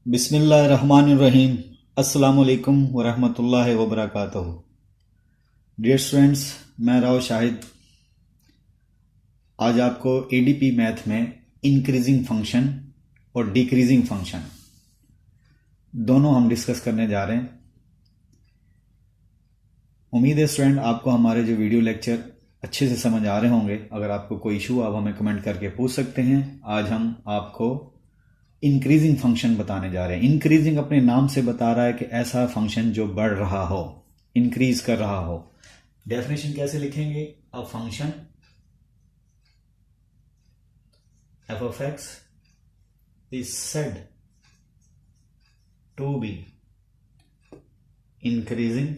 बिस्मिल्लाहिर्रहमानिर्रहीम। अस्सलामुअलैकुम वरहमतुल्लाहि वबरकातुहू। डियर स्टूडेंट्स, मैं राव शाहिद आज आपको एडीपी मैथ में इंक्रीजिंग फंक्शन और डिक्रीजिंग फंक्शन दोनों हम डिस्कस करने जा रहे हैं। उम्मीद है स्टूडेंट आपको हमारे जो वीडियो लेक्चर अच्छे से समझ आ रहे होंगे। अगर आपको कोई इशू आप हमें कमेंट करके पूछ सकते हैं। आज हम आपको इंक्रीजिंग फंक्शन बताने जा रहे हैं। इंक्रीजिंग अपने नाम से बता रहा है कि ऐसा फंक्शन जो बढ़ रहा हो, इंक्रीज कर रहा हो। डेफिनेशन कैसे लिखेंगे? A function f of x is said to be increasing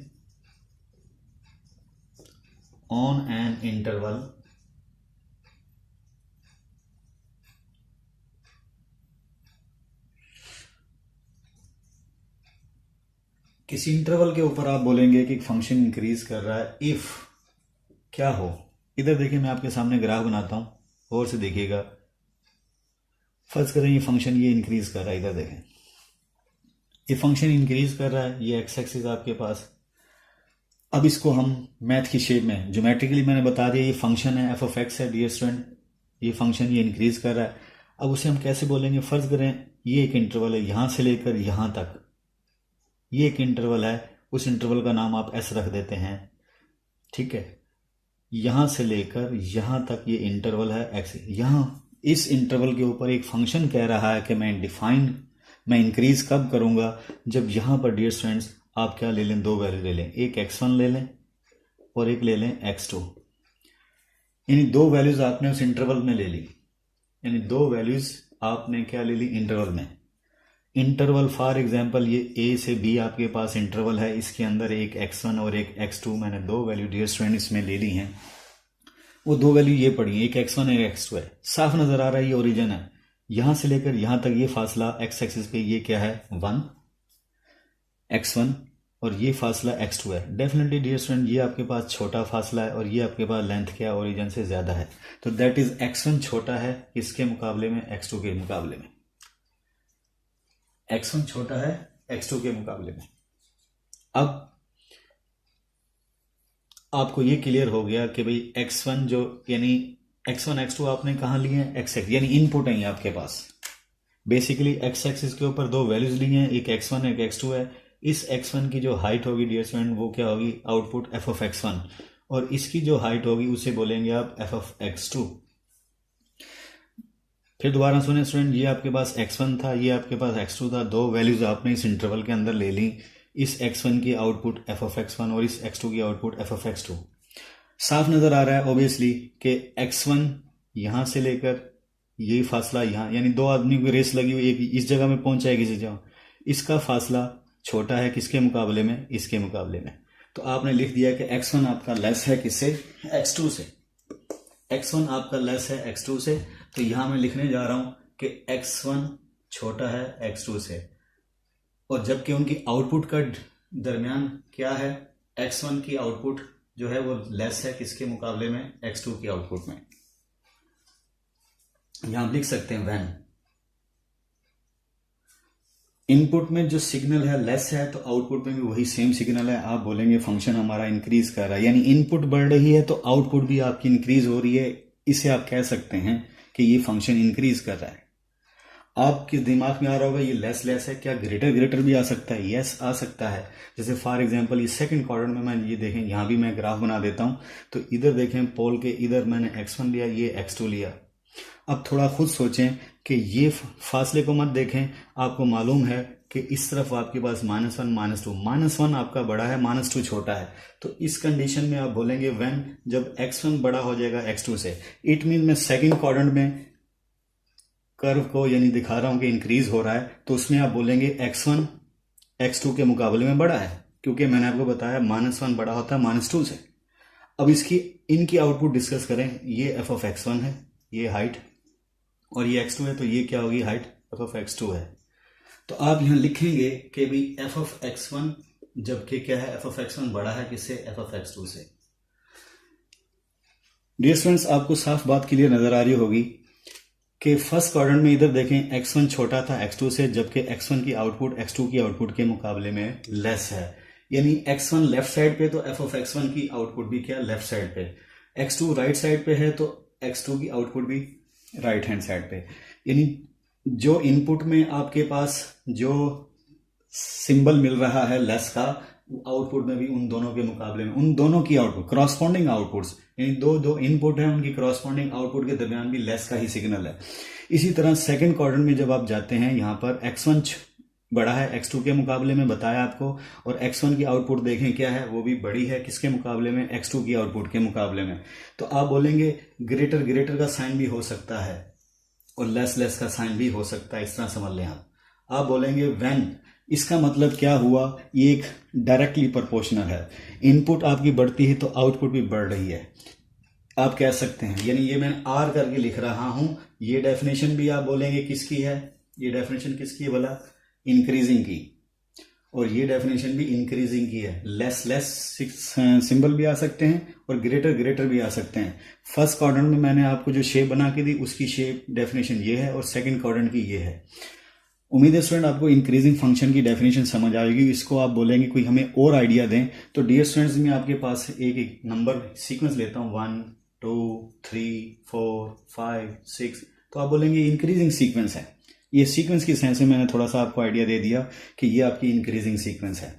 on an interval किसी इंटरवल के ऊपर आप बोलेंगे कि फंक्शन इंक्रीज कर रहा है इफ क्या हो। इधर देखिए, मैं आपके सामने ग्राफ बनाता हूं और से देखिएगा। फर्ज करें ये फंक्शन ये इंक्रीज कर रहा है। इधर देखें, ये फंक्शन इंक्रीज कर रहा है। ये एक्स एक्सिस आपके पास। अब इसको हम मैथ की शेप में ज्योमेट्रिकली मैंने बता दिया ये फंक्शन है, एफ ऑफ एक्स है। डियर स्टूडेंट, ये फंक्शन ये इंक्रीज कर रहा है। अब उसे हम कैसे बोलेंगे? फर्ज करें ये एक इंटरवल है, यहां से लेकर यहां तक ये एक इंटरवल है। उस इंटरवल का नाम आप एस रख देते हैं, ठीक है। यहां से लेकर यहां तक ये इंटरवल है एक्स। यहां इस इंटरवल के ऊपर एक फंक्शन कह रहा है कि मैं इंक्रीज कब करूंगा? जब यहां पर डियर स्टूडेंट्स आप क्या ले लें? दो वैल्यू ले लें, एक x1 ले लें और एक ले लें x2। यानी दो वैल्यूज आपने उस इंटरवल में ले ली। यानी दो वैल्यूज आपने क्या ले ली? इंटरवल में। इंटरवल फॉर एग्जांपल ये a से b आपके पास इंटरवल है, इसके अंदर एक x1 और एक x2 मैंने दो वैल्यू डियर स्टूडेंट इसमें ले ली हैं। वो दो वैल्यू ये पड़ी, एक x1 और एक x2 है। साफ नजर आ रहा है ये ओरिजिन है। यहां से लेकर यहां तक ये फासला x एक्सिस पे ये क्या है? 1 x1 और ये फासला x2 है। डेफिनेटली डियर स्टूडेंट ये आपके पास छोटा फासला है और ये आपके पास लेंथ क्या ओरिजिन से ज्यादा है। तो दैट इज x1 छोटा है इसके मुकाबले में, x2 के मुकाबले में। x1 छोटा है x2 के मुकाबले में। अब आपको ये क्लियर हो गया कि भाई x1 जो यानी x1 x2 आपने कहां लिए हैं? x यानी इनपुट है आपके पास। बेसिकली x एक्सिस के ऊपर दो वैल्यूज ली हैं, एक x1 एक x2 है। इस x1 की जो हाइट होगी डियर स्टूडेंट वो क्या होगी? Output f of x1। और इसकी जो हाइट होगी उसे बोलेंगे आप f ऑफ x2। फिर दोबारा सुने स्टूडेंट, ये आपके पास x1 था, ये आपके पास x2 था। दो वैल्यूज आपने इस इंटरवल के अंदर ले ली। इस x1 की आउटपुट f ऑफ x1 और इस x2 की आउटपुट f ऑफ x2। साफ नजर आ रहा है ऑब्वियसली कि x1 यहां से लेकर ये फासला यहां, यानी दो आदमी की रेस लगी हुई, एक इस जगह में पहुंचा है किसी जगह, इसका फासला छोटा है किसके मुकाबले में? इसके मुकाबले में। तो आपने लिख दिया कि x1 आपका लेस है किससे? x2 से। x1 आपका लेस है x2 से। तो यहां मैं लिखने जा रहा हूं कि x1 छोटा है x2 से। और जबकि उनकी आउटपुट का दरमियान क्या है? x1 की आउटपुट जो है वो लेस है किसके मुकाबले में? x2 की आउटपुट में। यहां आप लिख सकते हैं व्हेन इनपुट में जो सिग्नल है लेस है तो आउटपुट में भी वही सेम सिग्नल है। आप बोलेंगे फंक्शन हमारा इंक्रीज कर रहा है, यानी इनपुट बढ़ रही है तो आउटपुट भी आपकी इंक्रीज हो रही है। इसे आप कह सकते हैं कि ये फंक्शन इंक्रीज कर रहा है। आपके दिमाग में आ रहा होगा ये लेस लेस है, क्या ग्रेटर ग्रेटर भी आ सकता है? यस, आ सकता है। जैसे फॉर एग्जांपल ये सेकंड क्वाड्रेंट में मैं ये देखें, यहां भी मैं ग्राफ बना देता हूं। तो इधर देखें पोल के इधर मैंने x1 लिया, ये x2 लिया। अब थोड़ा खुद सोचें कि ये फासले को मत देखें। आपको मालूम है कि इस तरफ आपके पास -1 -2, -1 आपका बड़ा है, -2 छोटा है। तो इस कंडीशन में आप बोलेंगे व्हेन जब x1 बड़ा हो जाएगा x2 से। इट मीन मैं सेकंड क्वाड्रेंट में कर्व को यानी दिखा रहा हूं कि इंक्रीज हो रहा है, तो उसमें आप बोलेंगे x1 x2 के मुकाबले में बड़ा है, क्योंकि मैंने आपको बताया -1 बड़ा होता है -2 से। अब इनकी आउटपुट डिस्कस करें। ये f ऑफ x1 है, ये हाइट, और ये x2 है, तो ये क्या होगी? हाइट f ऑफ x2 है। तो आप यहां लिखेंगे कि भी f ऑफ x1 जबकि क्या है? f ऑफ x1 बड़ा है किससे? f ऑफ x2 से। डियर स्टूडेंट्स, आपको साफ बात क्लियर नजर आ रही होगी कि फर्स्ट क्वाड्रेंट में इधर देखें x1 छोटा था x2 से, जबकि x1 की आउटपुट x2 की आउटपुट के मुकाबले में लेस है। यानी x1 लेफ्ट साइड पे तो f ऑफ x1 की आउटपुट भी क्या लेफ्ट साइड पे, x2 राइट साइड पे है तो x2 की आउटपुट भी राइट हैंड साइड पे। यानी जो इनपुट में आपके पास जो सिंबल मिल रहा है लेस का, आउटपुट में भी उन दोनों के मुकाबले में उन दोनों की आउटपुट क्रॉसपॉन्डिंग आउटपुट्स, यानी दो इनपुट है उनकी क्रॉसपॉन्डिंग आउटपुट के दरमियान भी लेस का ही सिग्नल है। इसी तरह सेकंड क्वाड्रेंट में जब आप जाते हैं, यहां पर x1 बड़ा है x2 के मुकाबले में बताया आपको, और x1 की आउटपुट देखें क्या है, वो भी बड़ी है किसके मुकाबले में, x2 की आउटपुट के मुकाबले में। तो आप बोलेंगे ग्रेटर ग्रेटर का साइन भी हो सकता है और लेस लेस का साइन भी हो सकता है, इस तरह समझ लें आप बोलेंगे व्हेन, इसका मतलब क्या हुआ, ये एक डायरेक्टली प्रोपोर्शनल है। इनपुट आपकी बढ़ती है तो आउटपुट भी बढ़ रही है, आप कह सकते हैं। यानी ये मैं आर करके लिख रहा हूं, ये डेफिनेशन भी आप बोलेंगे किसकी है, ये डेफिनेशन किसकी है बोला, इंक्रीजिंग की, और ये डेफिनेशन भी इंक्रीजिंग की है। लेस लेस सिंबल भी आ सकते हैं और ग्रेटर ग्रेटर भी आ सकते हैं। फर्स्ट क्वाड्रेंट में मैंने आपको जो शेप बना के दी उसकी शेप डेफिनेशन ये है और सेकंड क्वाड्रेंट की ये है। उम्मीद है स्टूडेंट आपको इंक्रीजिंग फंक्शन की डेफिनेशन समझ आएगी। इसको आप बोलेंगे कोई हमें और आइडिया दें, तो डियर स्टूडेंट्स मैं आपके पास एक एक नंबर सीक्वेंस लेता हूं, 1 2 3 4 5 6, तो आप बोलेंगे इंक्रीजिंग सीक्वेंस है। ये सीक्वेंस की सेंस में मैंने थोड़ा सा आपको आइडिया दे दिया कि ये आपकी इंक्रीजिंग सीक्वेंस है।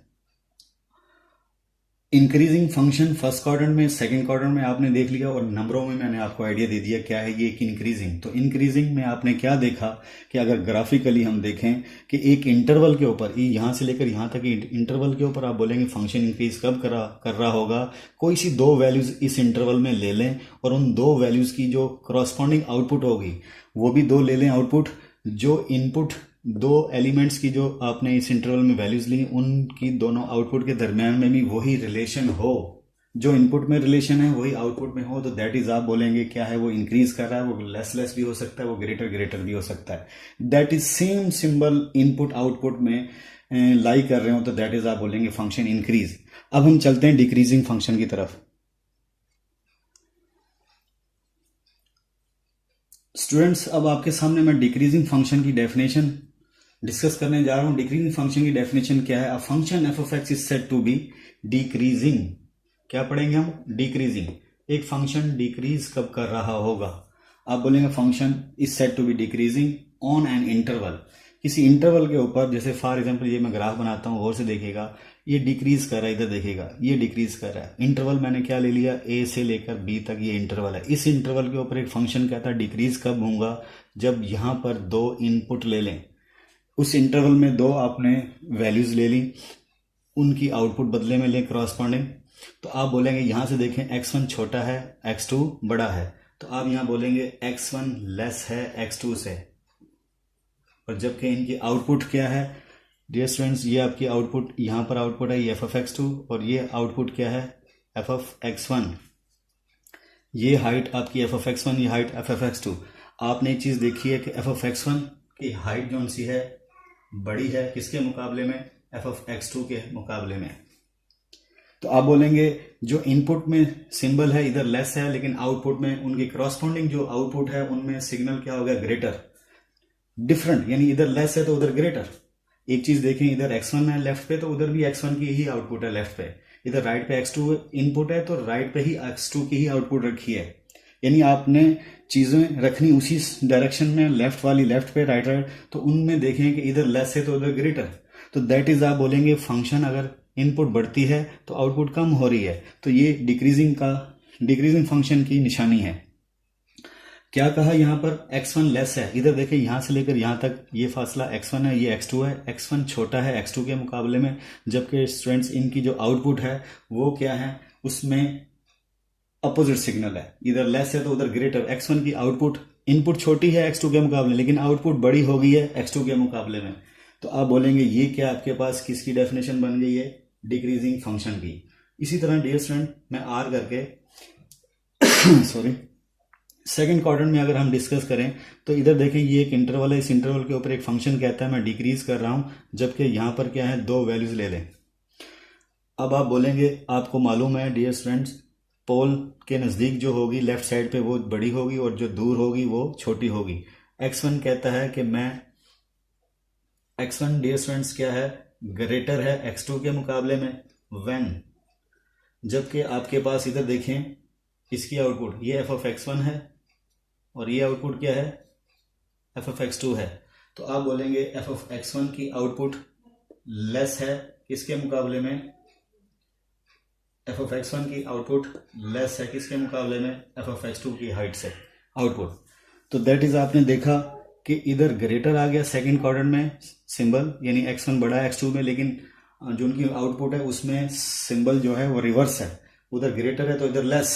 इंक्रीजिंग फंक्शन फर्स्ट क्वाड्रेंट में, सेकंड क्वाड्रेंट में आपने देख लिया, और नंबरों में मैंने आपको आइडिया दे दिया क्या है ये एक इंक्रीजिंग। तो इंक्रीजिंग में आपने क्या देखा कि अगर ग्राफिकली हम देखें कि एक इंटरवल के ऊपर, यहां से लेकर यहां तक इंटरवल के ऊपर आप बोलेंगे फंक्शन इंक्रीज कब कर रहा होगा, कोई सी दो वैल्यूज इस इंटरवल में ले लें और उन दो वैल्यूज की जो करॉस्पॉन्डिंग आउटपुट होगी वो भी दो ले लें आउटपुट, जो इनपुट दो एलिमेंट्स की जो आपने इस इंटरवल में वैल्यूज ली उनकी दोनों आउटपुट के दरमियान में भी वही रिलेशन हो, जो इनपुट में रिलेशन है वही आउटपुट में हो, तो दैट इज आप बोलेंगे क्या है, वो इंक्रीज कर रहा है, वो लेस लेस भी हो सकता है, वो ग्रेटर ग्रेटर भी हो सकता है। That is same symbol input output में लाई कर रहे हो तो दैट इज आप बोलेंगे फंक्शन इंक्रीज। अब हम चलते हैं डिक्रीजिंग फंक्शन की तरफ। स्टूडेंट्स अब आपके सामने मैं डिक्रीजिंग फंक्शन की डेफिनेशन डिस्कस करने जा रहा हूं। डिक्रीजिंग फंक्शन की डेफिनेशन क्या है, a function f of x is said to be decreasing. क्या पढ़ेंगे हम, डिक्रीजिंग। एक फंक्शन डिक्रीज कब कर रहा होगा, आप बोलेंगे function is said to be decreasing on an interval, किसी इंटरवल के ऊपर। जैसे फॉर एग्जांपल ये मैं ग्राफ बनाता हूं, और से देखिएगा ये डिक्रीज कर रहा है, इधर देखिएगा ये डिक्रीज कर रहा है। इंटरवल मैंने क्या ले लिया, ए से लेकर बी तक ये इंटरवल है। इस इंटरवल के ऊपर एक फंक्शन कहता है डिक्रीज कब होगा, जब यहां पर दो इनपुट ले लें, उस इंटरवल में दो आपने वैल्यूज ले ली, उनकी आउटपुट बदले में लें करॉस्पॉन्डिंग। तो आप बोलेंगे यहां से देखें x1 छोटा है x2 बड़ा है, तो आप यहां बोलेंगे x1 लेस है x2 से, और जबकि इनकी आउटपुट क्या है डियर स्टूडेंट्स, ये आपकी आउटपुट, यहां पर आउटपुट है ये f of x2 और ये आउटपुट क्या है f of x1। ये हाइट आपकी f of x1, ये हाइट f of x2। आपने एक चीज देखी है कि f of x1 की हाइट जो सी है बड़ी है किसके मुकाबले में, f of x2 के मुकाबले में। तो आप बोलेंगे जो इनपुट में सिंबल है इधर लेस है, लेकिन आउटपुट में उनकी करॉस्पॉन्डिंग जो आउटपुट है उनमें सिग्नल क्या हो गया, ग्रेटर, डिफरेंट, यानी इधर लेस है तो उधर ग्रेटर। एक चीज देखें, इधर x1 है लेफ्ट पे तो उधर भी x1 की ही आउटपुट है लेफ्ट पे, इधर राइट पे x2 इनपुट है तो राइट पे ही x2 की ही आउटपुट रखी है। यानी आपने चीजें रखनी उसी डायरेक्शन में, लेफ्ट वाली लेफ्ट पे, राइट राइट, तो उनमें देखें कि इधर लेस है तो उधर ग्रेटर। तो दैट इज आप बोलेंगे फंक्शन अगर इनपुट बढ़ती है तो आउटपुट कम हो रही है, तो ये डिक्रीजिंग फंक्शन की निशानी है। क्या कहा यहां पर x1 लेस है, इधर देखिए यहां से लेकर यहां तक ये फासला x1 है, ये x2 है, x1 छोटा है x2 के मुकाबले में, जबकि स्टूडेंट्स इनकी जो आउटपुट है वो क्या है, उसमें अपोजिट सिग्नल है, इधर लेस है तो उधर ग्रेटर। x1 की आउटपुट, इनपुट छोटी है x2 के मुकाबले, लेकिन आउटपुट बड़ी हो गई है x2 के मुकाबले में। तो आप बोलेंगे ये क्या आपके पास किसकी डेफिनेशन बन गई है, डिक्रीजिंग फंक्शन की। इसी तरह डियर स्टूडेंट मैं आर करके सॉरी सेकंड क्वाड्रेंट में अगर हम डिस्कस करें तो इधर देखें ये एक इंटरवल है, इस इंटरवल के ऊपर एक फंक्शन कहता है मैं डिक्रीज कर रहा हूं, जबकि यहां पर क्या है, दो वैल्यूज ले लें। अब आप बोलेंगे आपको मालूम है डियर स्टूडेंट्स, पोल के नजदीक जो होगी लेफ्ट साइड पे वो बड़ी होगी और जो दूर होगी वो छोटी होगी। x1 कहता है कि मैं x1 डियर स्टूडेंट्स क्या है, ग्रेटर है x2 के मुकाबले में व्हेन, जबकि आपके पास इधर देखें इसकी आउटपुट ये एफ ऑफ x1 है और ये आउटपुट क्या है, एफ ऑफ x2 है। तो आप बोलेंगे एफ ऑफ x1 की आउटपुट लेस है किसके मुकाबले में, एफ ऑफ x1 की आउटपुट लेस है किसके मुकाबले में, एफ ऑफ x2 की हाइट से आउटपुट। तो दैट इज आपने देखा कि इधर ग्रेटर आ गया सेकंड क्वाड्रेंट में सिंबल, यानी x1 बड़ा है x2 में, लेकिन जो उनकी आउटपुट है उसमें सिंबल जो है वो रिवर्स है, उधर ग्रेटर है तो इधर लेस,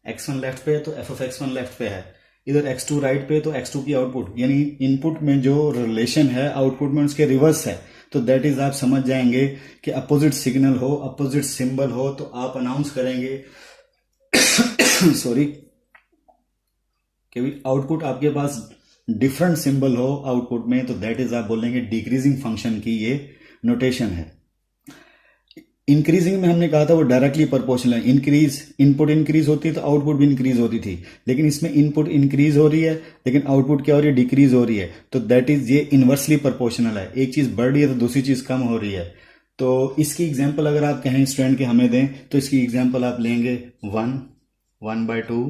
x1 लेफ्ट पे है तो एफ ऑफ x1 लेफ्ट पे है, इधर x2 राइट पे तो x2 की आउटपुट, यानी इनपुट में जो रिलेशन है आउटपुट में उसके रिवर्स है। तो दैट इज आप समझ जाएंगे कि अपोजिट सिग्नल हो, अपोजिट सिंबल हो तो आप अनाउंस करेंगे सॉरी कि आउटपुट आपके पास डिफरेंट सिंबल हो आउटपुट में, तो दैट इज आप बोलेंगे डिक्रीजिंग फंक्शन की ये नोटेशन है। इंक्रीजिंग में हमने कहा था वो डायरेक्टली प्रोपोर्शनल है, इंक्रीज इनपुट इंक्रीज होती है तो आउटपुट भी इंक्रीज होती थी, लेकिन इसमें इनपुट इंक्रीज हो रही है लेकिन आउटपुट क्या हो रही है, डिक्रीज हो रही है। तो दैट इज ये इनवर्सली प्रोपोर्शनल है, एक चीज बढ़ रही है तो दूसरी चीज कम हो रही है। तो इसकी एग्जांपल अगर आप कहें स्टूडेंट के हमें दें तो इसकी एग्जांपल आप लेंगे 1, 1/2,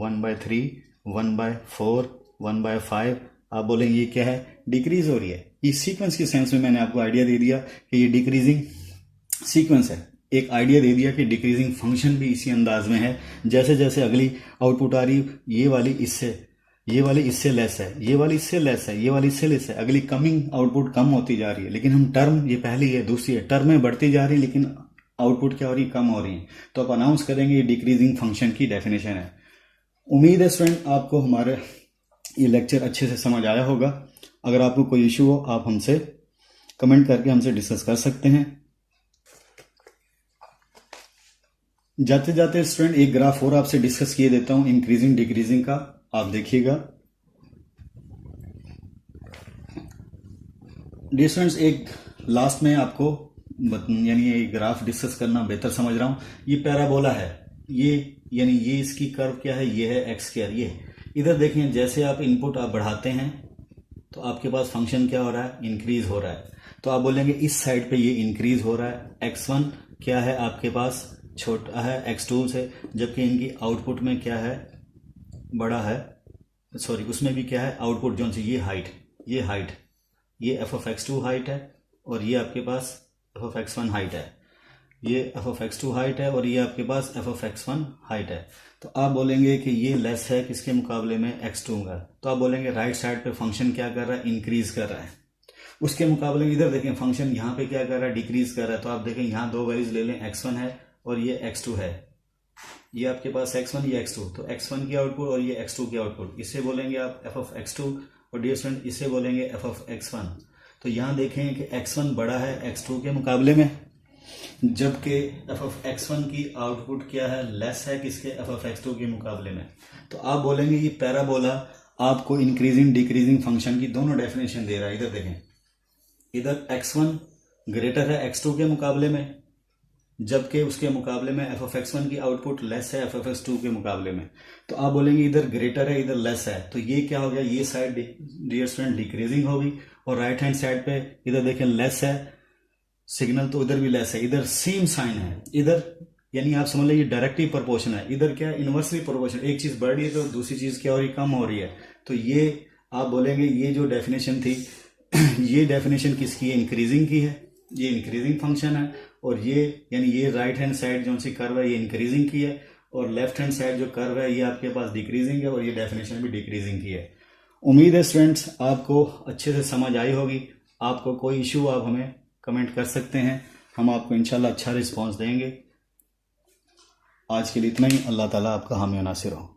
1/3, 1/4, 1/5, आप बोलेंगे ये क्या है, डिक्रीज हो रही है। इस सीक्वेंस के सेंस में मैंने आपको आइडिया दे दिया कि ये डिक्रीजिंग सीक्वेंस है, एक आइडिया दे दिया कि डिक्रीजिंग फंक्शन भी इसी अंदाज में है। जैसे जैसे अगली आउटपुट आ रही, ये वाली इससे लेस है, ये वाली इससे लेस है, ये वाली इससे लेस है, अगली कमिंग आउटपुट कम होती जा रही है, लेकिन हम टर्म, ये पहली है दूसरी है, टर्म में बढ़ती जा रही है लेकिन आउटपुट क्या हो रही है, कम हो रही है। तो आप अनाउंस करेंगे ये डिक्रीजिंग फंक्शन की डेफिनेशन है। उम्मीद है स्टूडेंट आपको हमारे ये लेक्चर अच्छे से समझ आया होगा। अगर आपको कोई इशू हो आप हमसे कमेंट करके हमसे डिस्कस कर सकते हैं। जाते जाते स्टूडेंट एक ग्राफ और आपसे डिस्कस किए देता हूं इंक्रीजिंग डिक्रीजिंग का, आप देखिएगा। डियर स्टूडेंट्स एक लास्ट में आपको यानी ये ग्राफ डिस्कस करना बेहतर समझ रहा हूं। ये पैराबोला है, ये यानी ये इसकी कर्व क्या है, ये है एक्स स्क्वायर। ये इधर देखें जैसे आप इनपुट आप बढ़ाते हैं तो आपके पास फंक्शन क्या हो रहा है, इंक्रीज हो रहा है। तो आप बोलेंगे इस साइड पे ये इंक्रीज हो रहा है, x1 क्या है आपके पास छोटा है x2 से, जबकि इनकी आउटपुट में क्या है, बड़ा है, सॉरी उसमें भी क्या है आउटपुट जो सी ये हाइट, ये एफ ऑफ x2 हाइट है और ये आपके पास एफ ऑफ x1 हाइट है, ये एफ ऑफ x2 हाइट है और ये आपके पास एफ ऑफ x1 हाइट है। तो आप बोलेंगे कि ये लेस है किसके मुकाबले में, x2 का। तो आप बोलेंगे राइट साइड पे फंक्शन क्या कर रहा है, इंक्रीज कर रहा है। उसके मुकाबले में इधर देखें फंक्शन यहाँ पे क्या कर रहा है, डिक्रीज कर रहा है। तो आप देखें यहाँ दो वैल्यूज ले लें, x1 है और ये x2 है, ये आपके पास x1 ये x2, तो x1 की आउटपुट और ये x2 की आउटपुट, इससे बोलेंगे आप f ऑफ x2 और डियर स्टूडेंट इससे बोलेंगे f ऑफ x1। तो यहाँ देखें कि x1 बड़ा है x2 के मुकाबले में, जबकि f ऑफ x1 की आउटपुट क्या है, लेस है किसके, f ऑफ x2 के मुकाबले में। तो आप बोलेंगे ये पैराबोला आपको इंक्रीजिंग डिक्रीजिंग फंक्शन की दोनों डेफिनेशन दे रहा है। इधर देखें, इधर x1 ग्रेटर है x2 के मुकाबले में, जबकि उसके मुकाबले में एफ ऑफ x1 की आउटपुट लेस है एफ ऑफ x2 के मुकाबले में। तो आप बोलेंगे इधर ग्रेटर है इधर लेस है, तो ये क्या हो गया, ये साइड डियर स्टूडेंट डिक्रीजिंग होगी और राइट हैंड साइड पे इधर देखें लेस है सिग्नल, तो इधर भी लेस है, इधर सेम साइन है, इधर यानी आप समझ लीजिए डायरेक्टली प्रोपोर्शन है, इधर क्या इनवर्सली प्रोपोर्शन, एक चीज बढ़ रही है तो दूसरी चीज क्या हो रही है, कम हो रही है। तो ये आप बोलेंगे ये जो डेफिनेशन थी ये डेफिनेशन किसकी है, इंक्रीजिंग की है, ये इंक्रीजिंग फंक्शन है। और ये यानी ये राइट हैंड साइड जो सी कर्व है ये इंक्रीजिंग की है और लेफ्ट हैंड साइड जो कर्व है ये आपके पास डिक्रीजिंग है और ये डेफिनेशन भी डिक्रीजिंग की है। उम्मीद है स्टूडेंट्स आपको अच्छे से समझ आई होगी। आपको कोई इशू आप हमें कमेंट कर सकते हैं, हम आपको इंशाल्लाह अच्छा रिस्पॉन्स देंगे। आज के लिए इतना ही। अल्लाह ताला आपका हामी नासिर हो।